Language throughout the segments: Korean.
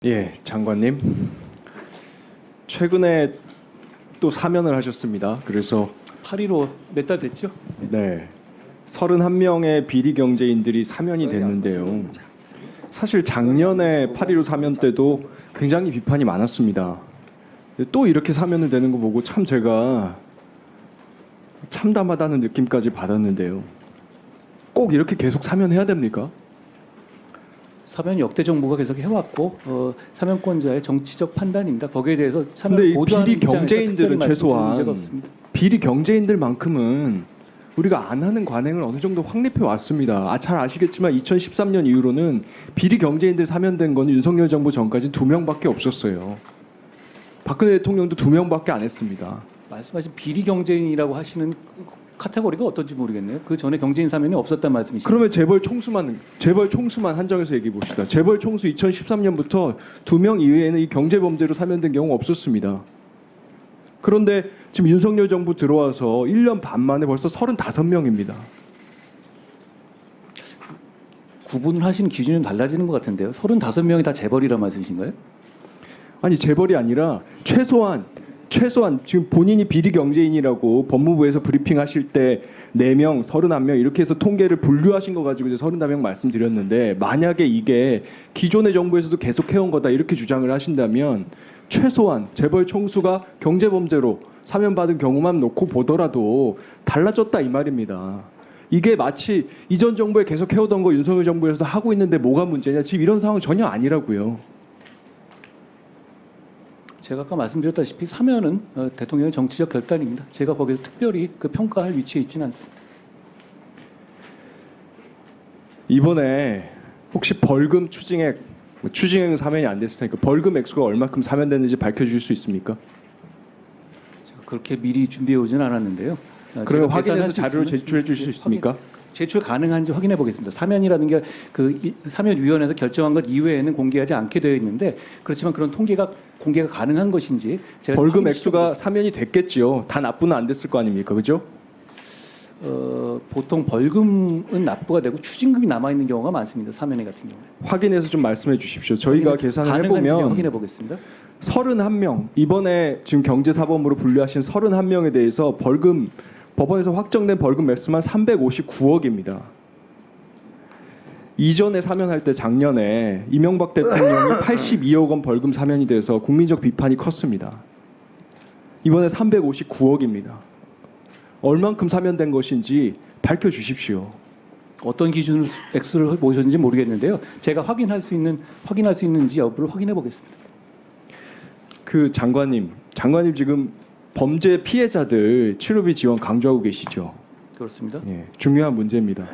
예, 장관님. 최근에 또 사면을 하셨습니다. 그래서 8.15 몇 달 됐죠? 네, 31명의 비리 경제인들이 사면이 됐는데요. 사실 작년에 8.15 사면 때도 굉장히 비판이 많았습니다. 또 이렇게 사면을 되는 거 보고 참 제가 참담하다는 느낌까지 받았는데요. 꼭 이렇게 계속 사면해야 됩니까? 사면 역대 정부가 계속 해왔고 사면권자의 정치적 판단입니다. 거기에 대해서 근데 사면 이 보도하는 비리 입장에서 경제인들은 특별히 말씀드릴 최소한 문제가 없습니다. 비리 경제인들만큼은 우리가 안 하는 관행을 어느 정도 확립해 왔습니다. 잘 아시겠지만 2013년 이후로는 비리 경제인들 사면된 건 윤석열 정부 전까지 2명밖에 없었어요. 박근혜 대통령도 2명밖에 안 했습니다. 말씀하신 비리 경제인이라고 하시는 카테고리가 어떤지 모르겠네요. 그 전에 경제인 사면이 없었단 말씀이시죠? 그러면 재벌 총수만 한정해서 얘기해 봅시다. 재벌 총수 2013년부터 2명 이외에는 이 경제 범죄로 사면된 경우 없었습니다. 그런데 지금 윤석열 정부 들어와서 1년 반 만에 벌써 35명입니다. 구분을 하시는 기준이 좀 달라지는 것 같은데요. 35명이 다 재벌이란 말씀이신가요? 아니 재벌이 아니라 최소한 지금 본인이 비리 경제인이라고 법무부에서 브리핑하실 때 4명, 31명 이렇게 해서 통계를 분류하신 거 가지고 이제 31명 말씀드렸는데 만약에 이게 기존의 정부에서도 계속 해온 거다 이렇게 주장을 하신다면 최소한 재벌 총수가 경제범죄로 사면받은 경우만 놓고 보더라도 달라졌다 이 말입니다. 이게 마치 이전 정부에 계속 해오던 거 윤석열 정부에서도 하고 있는데 뭐가 문제냐 지금 이런 상황 전혀 아니라고요. 제가 아까 말씀드렸다시피 사면은 대통령의 정치적 결단입니다. 제가 거기서 특별히 그 평가할 위치에 있지는 않습니다. 이번에 혹시 벌금 추징액 사면이 안 됐을 테니까 벌금 액수가 얼마큼 사면됐는지 밝혀주실 수 있습니까? 제가 그렇게 미리 준비해 오진 않았는데요. 그러면 제가 확인해서 계산할 수 자료를 있으면 제출해 주실 수 있습니까? 제출 가능한지 확인해 보겠습니다. 사면이라는 게 그 사면위원회에서 결정한 것 이외에는 공개하지 않게 되어 있는데 그렇지만 그런 공개가 가능한 것인지 제가 벌금 확인해 액수가 보겠습니다. 사면이 됐겠지요. 다 납부는 안 됐을 거 아닙니까, 그죠? 보통 벌금은 납부가 되고 추징금이 남아 있는 경우가 많습니다. 사면회 같은 경우에. 확인해서 좀 말씀해 주십시오. 저희가 계산을 가능한지 제가 해보면 확인해 보겠습니다. 31명 이번에 지금 경제사범으로 분류하신 31명에 대해서 법원에서 확정된 벌금 액수만 359억입니다. 이전에 사면할 때 작년에 이명박 대통령이 82억 원 벌금 사면이 돼서 국민적 비판이 컸습니다. 이번에 359억입니다. 얼만큼 사면된 것인지 밝혀주십시오. 어떤 기준으로 액수를 보셨는지 모르겠는데요. 제가 확인할 수 있는지 여부를 확인해 보겠습니다. 그 장관님 지금 범죄 피해자들 치료비 지원 강조하고 계시죠? 그렇습니다. 예, 중요한 문제입니다.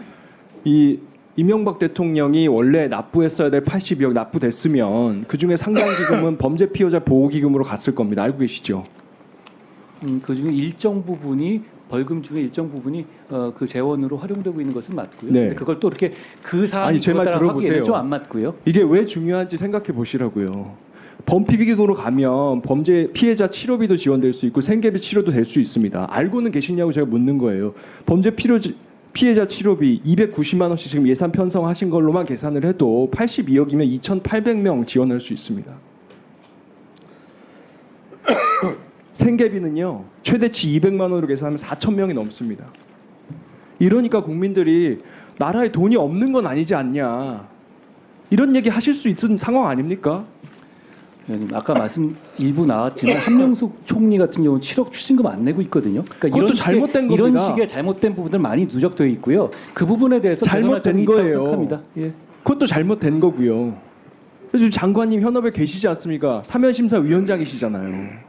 이 이명박 대통령이 원래 납부했어야 될 82억 납부됐으면 그중에 상당 기금은 범죄 피해자 보호기금으로 갔을 겁니다. 알고 계시죠? 그중에 일정 부분이 벌금 중에 일정 부분이 그 재원으로 활용되고 있는 것은 맞고요. 네. 근데 그걸 또 이렇게 그 사안이 아니, 제말 들어보세요. 좀 안 맞고요. 이게 왜 중요한지 생각해 보시라고요. 범피비기금으로 가면 범죄 피해자 치료비도 지원될 수 있고 생계비 치료도 될 수 있습니다. 알고는 계시냐고 제가 묻는 거예요. 범죄 피해자 치료비 290만 원씩 지금 예산 편성하신 걸로만 계산을 해도 82억이면 2,800명 지원할 수 있습니다. 생계비는요. 최대치 200만 원으로 계산하면 4,000명이 넘습니다. 이러니까 국민들이 나라에 돈이 없는 건 아니지 않냐. 이런 얘기 하실 수 있는 상황 아닙니까? 의원님, 아까 말씀 일부 나왔지만 한명숙 총리 같은 경우는 7억 추징금 안 내고 있거든요. 그러니까 그것도 잘못된 이런 겁니다. 식의 잘못된 부분들 많이 누적되어 있고요. 그 부분에 대해서 잘못된 거예요. 생각합니다. 예. 그것도 잘못된 거고요. 지금 장관님 현업에 계시지 않습니까? 사면심사위원장이시잖아요.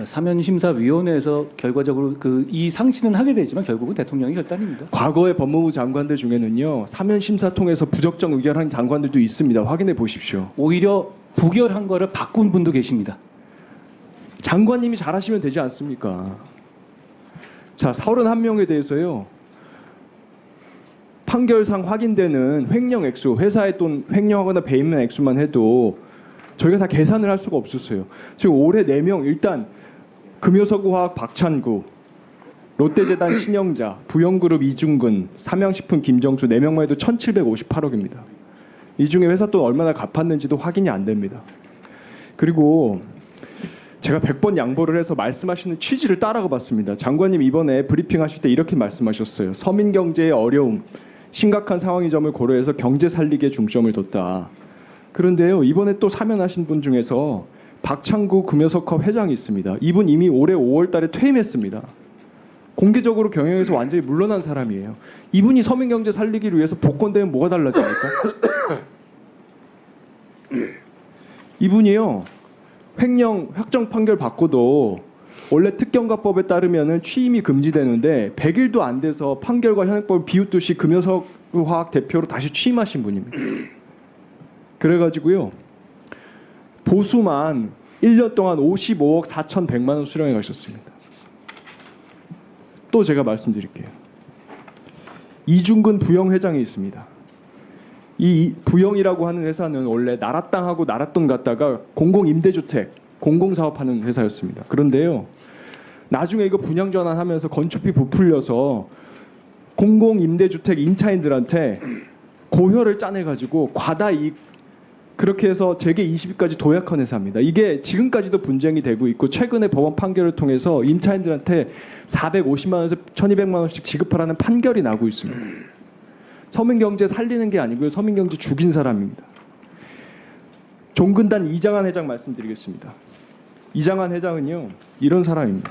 사면심사위원회에서 결과적으로 이 상신은 하게 되지만 결국은 대통령의 결단입니다. 과거의 법무부 장관들 중에는요. 사면심사 통해서 부적정 의결한 장관들도 있습니다. 확인해 보십시오. 오히려 부결한 거를 바꾼 분도 계십니다. 장관님이 잘하시면 되지 않습니까? 자, 31명에 대해서요. 판결상 확인되는 횡령 액수, 회사의 돈 횡령하거나 배임한 액수만 해도 저희가 다 계산을 할 수가 없었어요. 지금 올해 4명 일단 금요서구화학 박찬구, 롯데재단 신영자, 부영그룹 이중근, 삼양식품 김정수 4명만 해도 1,758억입니다. 이 중에 회사 돈 얼마나 갚았는지도 확인이 안 됩니다. 그리고 제가 100번 양보를 해서 말씀하시는 취지를 따라가 봤습니다. 장관님 이번에 브리핑 하실 때 이렇게 말씀하셨어요. 서민 경제의 어려움, 심각한 상황의 점을 고려해서 경제 살리기에 중점을 뒀다. 그런데요, 이번에 또 사면하신 분 중에서 박창구 금요석협 회장이 있습니다. 이분 이미 올해 5월 달에 퇴임했습니다. 공개적으로 경영에서 완전히 물러난 사람이에요. 이분이 서민 경제 살리기를 위해서 복권되면 뭐가 달라집니까? 이분이요, 횡령 확정 판결 받고도 원래 특경가법에 따르면은 취임이 금지되는데 100일도 안 돼서 판결과 현행법을 비웃듯이 금요석 화학 대표로 다시 취임하신 분입니다. 그래가지고요, 보수만 1년 동안 55억 4,100만 원 수령해 가셨습니다. 또 제가 말씀드릴게요. 이중근 부영회장이 있습니다. 이 부영이라고 하는 회사는 원래 나라 땅하고 나라 돈 갖다가 공공임대주택, 공공사업하는 회사였습니다. 그런데요, 나중에 이거 분양 전환하면서 건축비 부풀려서 공공임대주택 임차인들한테 고효를 짜내가지고 과다이익, 그렇게 해서 재계 20위까지 도약한 회사입니다. 이게 지금까지도 분쟁이 되고 있고 최근에 법원 판결을 통해서 임차인들한테 450만 원에서 1,200만 원씩 지급하라는 판결이 나고 있습니다. 서민경제 살리는 게 아니고요, 서민경제 죽인 사람입니다. 종근단 이장한 회장 말씀드리겠습니다. 이장한 회장은요, 이런 사람입니다.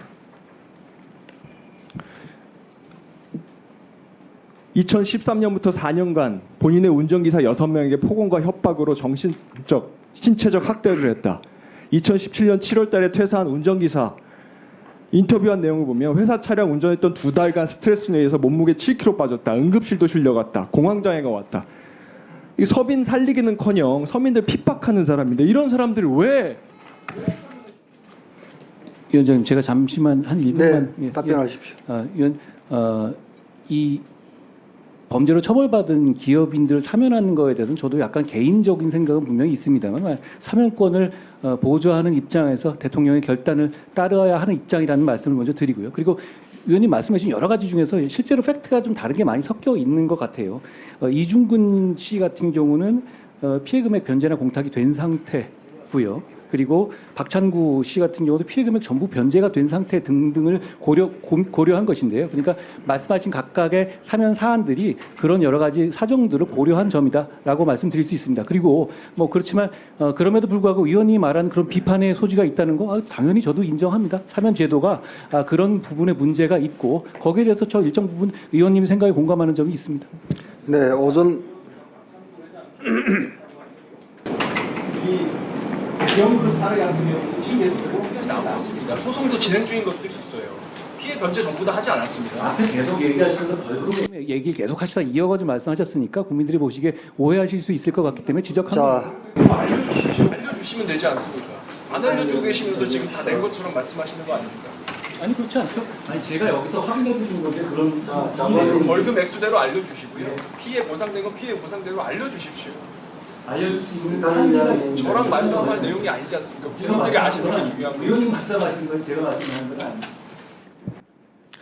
2013년부터 4년간 본인의 운전기사 6명에게 폭언과 협박으로 정신적, 신체적 학대를 했다. 2017년 7월 달에 퇴사한 운전기사 인터뷰한 내용을 보면 회사 차량 운전했던 2달간 스트레스에 의해서 몸무게 7kg 빠졌다. 응급실도 실려갔다. 공황장애가 왔다. 이 서민 살리기는커녕 서민들 핍박하는 사람인데 이런 사람들이 왜? 위원장님, 제가 잠시만 한 1분만 네, 답변하십시오. 위원, 이 범죄로 처벌받은 기업인들을 사면하는 거에 대해서는 저도 약간 개인적인 생각은 분명히 있습니다만, 사면권을 보좌하는 입장에서 대통령의 결단을 따라야 하는 입장이라는 말씀을 먼저 드리고요. 그리고 위원님 말씀하신 여러 가지 중에서 실제로 팩트가 좀 다르게 많이 섞여 있는 것 같아요. 이중근 씨 같은 경우는 피해 금액 변제나 공탁이 된 상태고요. 그리고 박찬구 씨 같은 경우도 피해 금액 전부 변제가 된 상태 등등을 고려한 것인데요. 그러니까 말씀하신 각각의 사면 사안들이 그런 여러 가지 사정들을 고려한 점이다라고 말씀드릴 수 있습니다. 그리고 뭐 그렇지만 그럼에도 불구하고 위원님이 말하는 그런 비판의 소지가 있다는 거 당연히 저도 인정합니다. 사면 제도가 그런 부분에 문제가 있고 거기에 대해서 저 일정 부분 의원님의 생각에 공감하는 점이 있습니다. 네, 오전 비영근 사례 같은 경우는 지금 계속 나오고 있습니다. 소송도 진행 중인 것들이 있어요. 피해 변제 전부 다 하지 않았습니다. 앞에 계속 얘기하시면서 벌금 얘기 계속 하시다 이어가지고 말씀하셨으니까 국민들이 보시기에 오해하실 수 있을 것 같기 때문에 지적합니다. 알려주십시오. 알려주시면 되지 않습니까? 안 알려주고 계시면서 지금 다 낸 것처럼 말씀하시는 거 아닙니까? 아니 그렇지 않죠? 아니 제가 여기서 확인해 드리는 건데 그런 벌금 액수대로 알려주시고요. 피해 보상된 건 피해 보상대로 알려주십시오. 알려줄 수 있는 저랑 말씀할 내용이 아니지 않습니까? 국민들이 아시는 게 중요한 거예요. 의원님 말씀하신 건 제가 말씀하는 건 아니에요.